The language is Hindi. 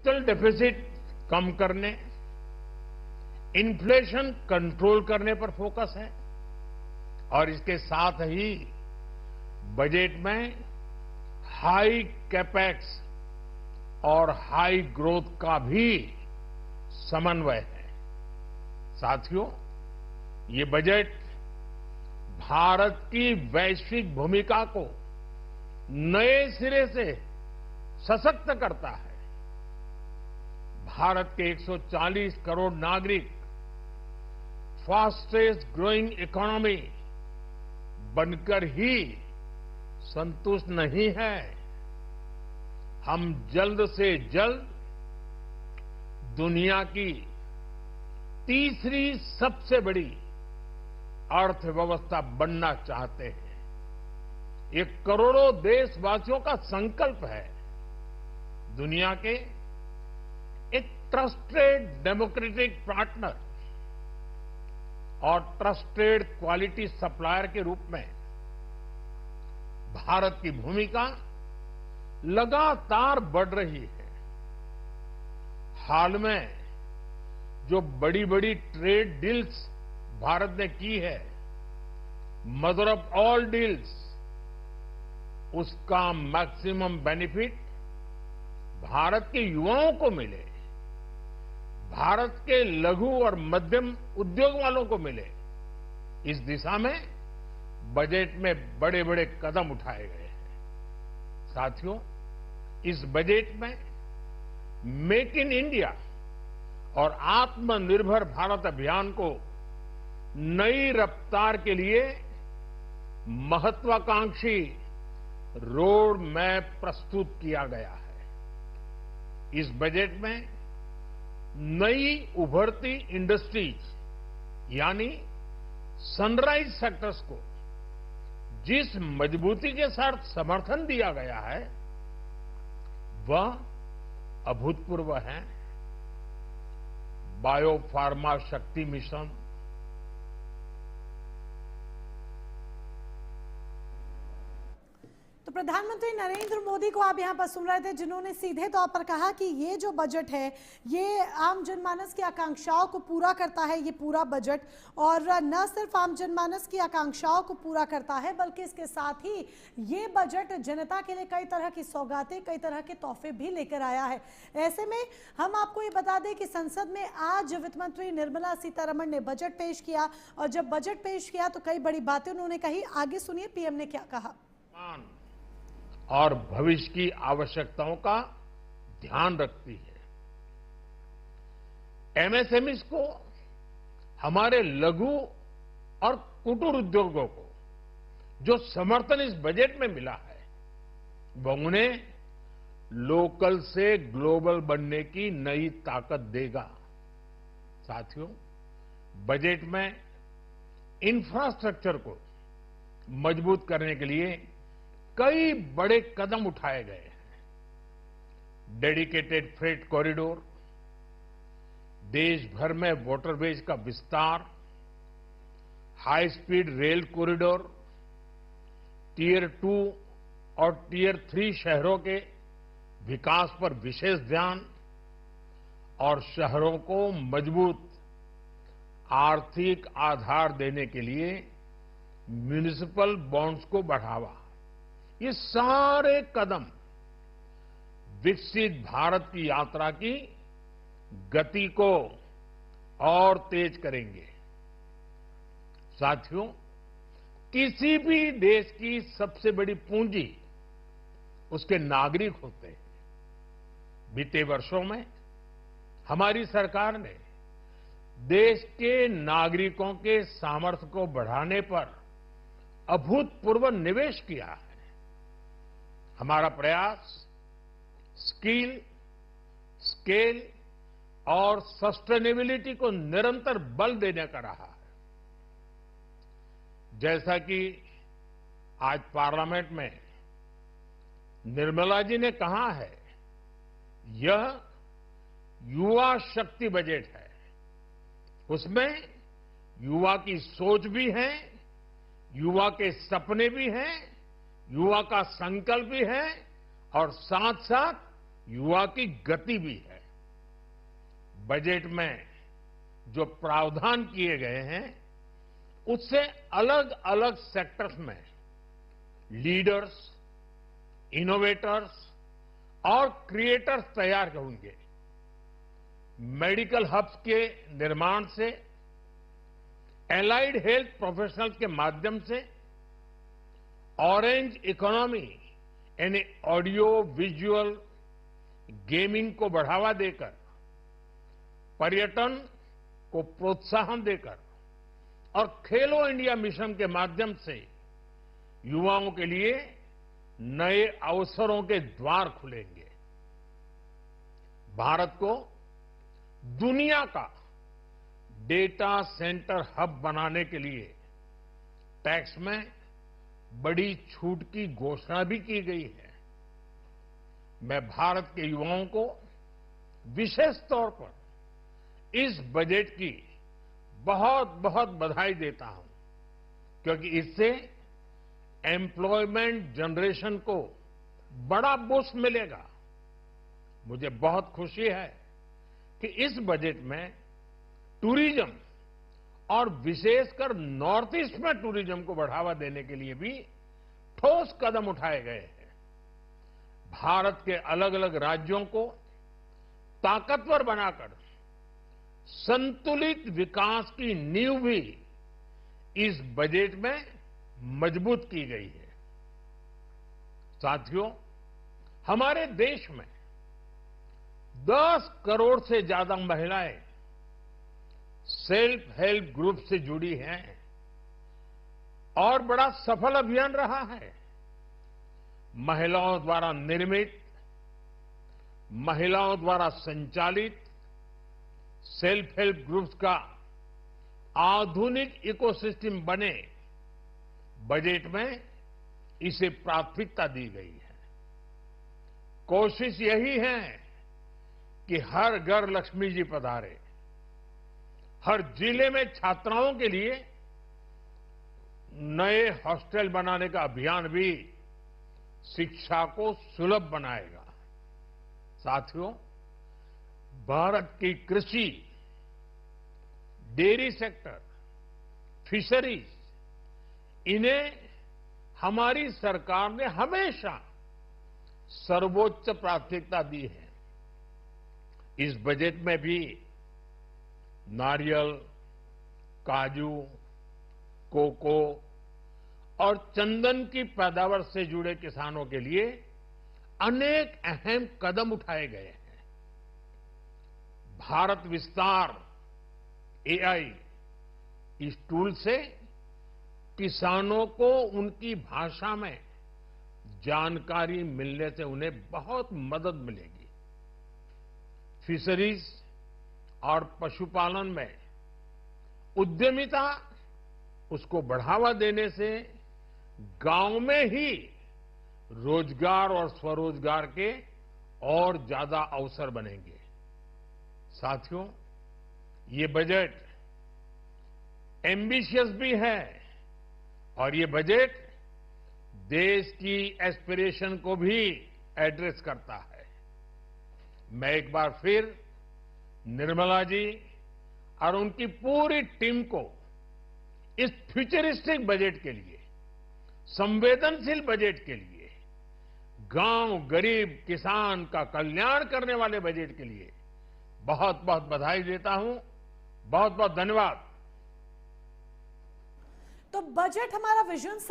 फिस्कल डेफिसिट कम करने, इन्फ्लेशन कंट्रोल करने पर फोकस है और इसके साथ ही बजट में हाई कैपेक्स और हाई ग्रोथ का भी समन्वय है। साथियों, ये बजट भारत की वैश्विक भूमिका को नए सिरे से सशक्त करता है। भारत के 140 करोड़ नागरिक फास्टेस्ट ग्रोइंग इकोनॉमी बनकर ही संतुष्ट नहीं है। हम जल्द से जल्द दुनिया की तीसरी सबसे बड़ी अर्थव्यवस्था बनना चाहते हैं। ये करोड़ों देशवासियों का संकल्प है। दुनिया के एक ट्रस्टेड डेमोक्रेटिक पार्टनर और ट्रस्टेड क्वालिटी सप्लायर के रूप में भारत की भूमिका लगातार बढ़ रही है। हाल में जो बड़ी बड़ी ट्रेड डील्स भारत ने की है, मदर ऑफ ऑल डील्स, उसका मैक्सिमम बेनिफिट भारत के युवाओं को मिले, भारत के लघु और मध्यम उद्योग वालों को मिले, इस दिशा में बजट में बड़े बड़े कदम उठाए गए हैं। साथियों, इस बजट में मेक इन इंडिया और आत्मनिर्भर भारत अभियान को नई रफ्तार के लिए महत्वाकांक्षी रोड मैप प्रस्तुत किया गया है। इस बजट में नई उभरती इंडस्ट्रीज यानी सनराइज सेक्टर्स को जिस मजबूती के साथ समर्थन दिया गया है वह अभूतपूर्व है। बायो फार्मा शक्ति मिशन, तो प्रधानमंत्री नरेंद्र मोदी को आप यहां पर सुन रहे थे, जिन्होंने सीधे तौर पर कहा कि ये जो बजट है ये आम जनमानस की आकांक्षाओं को पूरा करता है। ये पूरा बजट और न सिर्फ आम जनमानस की आकांक्षाओं को पूरा करता है बल्कि इसके साथ ही ये बजट जनता के लिए कई तरह की सौगातें, कई तरह के तोहफे भी लेकर आया है। ऐसे में हम आपको ये बता दें कि संसद में आज वित्त मंत्री निर्मला सीतारमण ने बजट पेश किया और जब बजट पेश किया तो कई बड़ी बातें उन्होंने कही। आगे सुनिए पीएम ने क्या कहा। और भविष्य की आवश्यकताओं का ध्यान रखती है। एमएसएमईज को, हमारे लघु और कुटीर उद्योगों को जो समर्थन इस बजट में मिला है वो उन्हें लोकल से ग्लोबल बनने की नई ताकत देगा। साथियों, बजट में इंफ्रास्ट्रक्चर को मजबूत करने के लिए कई बड़े कदम उठाए गए हैं। डेडिकेटेड फ्रेट कॉरिडोर, देश भर में वाटरवेज का विस्तार, high speed rail corridor, tier 2 और टियर 3 शहरों के विकास पर विशेष ध्यान और शहरों को मजबूत आर्थिक आधार देने के लिए म्युनिसिपल बॉन्ड्स को बढ़ावा। ये सारे कदम विकसित भारत की यात्रा की गति को और तेज करेंगे। साथियों, किसी भी देश की सबसे बड़ी पूंजी उसके नागरिक होते हैं। बीते वर्षों में हमारी सरकार ने देश के नागरिकों के सामर्थ्य को बढ़ाने पर अभूतपूर्व निवेश किया है। हमारा प्रयास स्किल, स्केल और सस्टेनेबिलिटी को निरंतर बल देने का रहा है। जैसा कि आज पार्लियामेंट में निर्मला जी ने कहा है, यह युवा शक्ति बजट है। उसमें युवा की सोच भी है, युवा के सपने भी हैं, युवा का संकल्प भी है और साथ साथ युवा की गति भी है। बजट में जो प्रावधान किए गए हैं उससे अलग अलग सेक्टर्स में लीडर्स, इनोवेटर्स और क्रिएटर्स तैयार होंगे। मेडिकल हब्स के निर्माण से, एलाइड हेल्थ प्रोफेशनल्स के माध्यम से, ऑरेंज इकोनॉमी यानी ऑडियो विजुअल गेमिंग को बढ़ावा देकर, पर्यटन को प्रोत्साहन देकर और खेलो इंडिया मिशन के माध्यम से युवाओं के लिए नए अवसरों के द्वार खुलेंगे। भारत को दुनिया का डेटा सेंटर हब बनाने के लिए टैक्स में बड़ी छूट की घोषणा भी की गई है। मैं भारत के युवाओं को विशेष तौर पर इस बजट की बहुत बहुत बधाई देता हूं, क्योंकि इससे एम्प्लॉयमेंट जनरेशन को बड़ा बूस्ट मिलेगा। मुझे बहुत खुशी है कि इस बजट में टूरिज्म और विशेषकर नॉर्थ ईस्ट में टूरिज्म को बढ़ावा देने के लिए भी ठोस कदम उठाए गए हैं। भारत के अलग अलग राज्यों को ताकतवर बनाकर संतुलित विकास की नींव भी इस बजट में मजबूत की गई है। साथियों, हमारे देश में 10 करोड़ से ज्यादा महिलाएं सेल्फ हेल्प ग्रुप से जुड़ी हैं और बड़ा सफल अभियान रहा है। महिलाओं द्वारा निर्मित, महिलाओं द्वारा संचालित सेल्फ हेल्प ग्रुप्स का आधुनिक इकोसिस्टम बने, बजट में इसे प्राथमिकता दी गई है। कोशिश यही है कि हर घर लक्ष्मी जी पधारे। हर जिले में छात्राओं के लिए नए हॉस्टल बनाने का अभियान भी शिक्षा को सुलभ बनाएगा। साथियों, भारत की कृषि, डेयरी सेक्टर, फिशरीज, इन्हें हमारी सरकार ने हमेशा सर्वोच्च प्राथमिकता दी है। इस बजट में भी नारियल, काजू, कोको और चंदन की पैदावार से जुड़े किसानों के लिए अनेक अहम कदम उठाए गए हैं। भारत विस्तार एआई, इस टूल से किसानों को उनकी भाषा में जानकारी मिलने से उन्हें बहुत मदद मिलेगी। फिशरीज और पशुपालन में उद्यमिता, उसको बढ़ावा देने से गांव में ही रोजगार और स्वरोजगार के और ज्यादा अवसर बनेंगे। साथियों, ये बजट एम्बिशियस भी है और ये बजट देश की एस्पिरेशन को भी एड्रेस करता है। मैं एक बार फिर निर्मला जी और उनकी पूरी टीम को इस फ्यूचरिस्टिक बजट के लिए, संवेदनशील बजट के लिए, गांव, गरीब, किसान का कल्याण करने वाले बजट के लिए बहुत बहुत बधाई देता हूं। बहुत बहुत धन्यवाद। तो बजट हमारा विजन